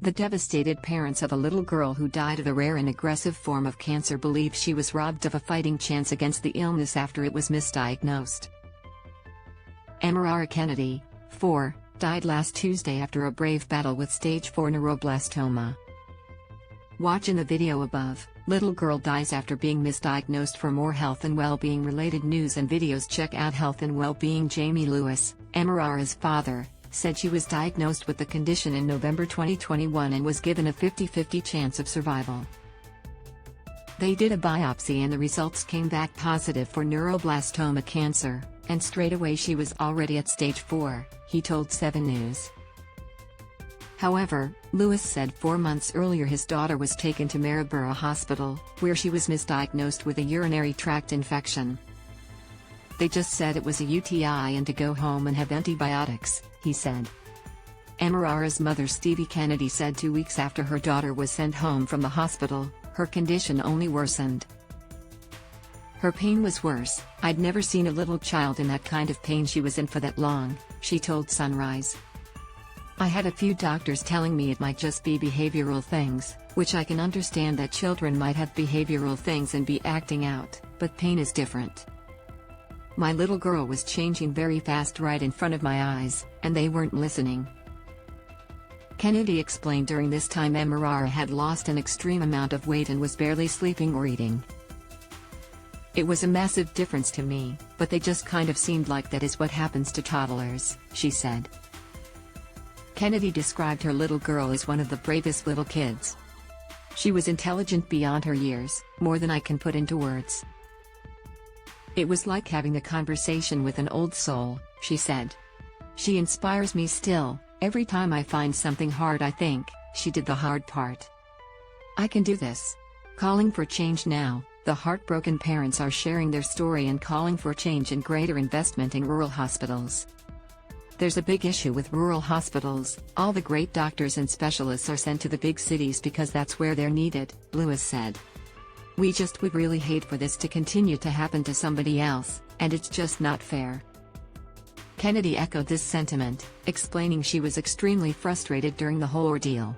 The devastated parents of a little girl who died of a rare and aggressive form of cancer believe she was robbed of a fighting chance against the illness after it was misdiagnosed. Emerara Kennedy, 4, died last Tuesday after a brave battle with stage 4 neuroblastoma. Watch in the video above. Little girl dies after being misdiagnosed. For more health and well-being related news and videos, check out Health and Wellbeing. Jamie Lewis, Emerara's father, said she was diagnosed with the condition in November 2021 and was given a 50-50 chance of survival. They did a biopsy and the results came back positive for neuroblastoma cancer, and straight away she was already at stage 4, he told 7 News. However, Lewis said 4 months earlier his daughter was taken to Marlborough Hospital, where she was misdiagnosed with a urinary tract infection. They just said it was a UTI and to go home and have antibiotics, he said. Emerara's mother Stevie Kennedy said 2 weeks after her daughter was sent home from the hospital, her condition only worsened. Her pain was worse. I'd never seen a little child in that kind of pain she was in for that long, she told Sunrise. I had a few doctors telling me it might just be behavioral things, which I can understand that children might have behavioral things and be acting out, but pain is different. My little girl was changing very fast right in front of my eyes, and they weren't listening. Kennedy explained during this time Emerara had lost an extreme amount of weight and was barely sleeping or eating. It was a massive difference to me, but they just kind of seemed like that is what happens to toddlers, she said. Kennedy described her little girl as one of the bravest little kids. She was intelligent beyond her years, more than I can put into words. It was like having a conversation with an old soul, she said. She inspires me still. Every time I find something hard I think, she did the hard part. I can do this. Calling for change now. The heartbroken parents are sharing their story and calling for change and greater investment in rural hospitals. There's a big issue with rural hospitals. All the great doctors and specialists are sent to the big cities because that's where they're needed, Lewis said. We just would really hate for this to continue to happen to somebody else, and it's just not fair. Kennedy echoed this sentiment, explaining she was extremely frustrated during the whole ordeal.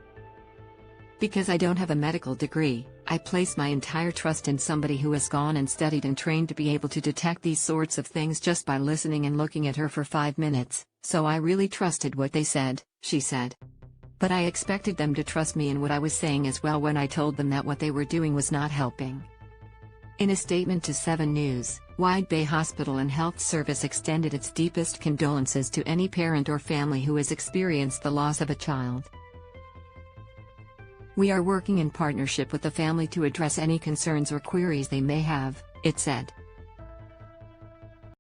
Because I don't have a medical degree, I place my entire trust in somebody who has gone and studied and trained to be able to detect these sorts of things just by listening and looking at her for 5 minutes, so I really trusted what they said, she said. But I expected them to trust me in what I was saying as well when I told them that what they were doing was not helping. In a statement to 7 News, Wide Bay Hospital and Health Service extended its deepest condolences to any parent or family who has experienced the loss of a child. We are working in partnership with the family to address any concerns or queries they may have, it said.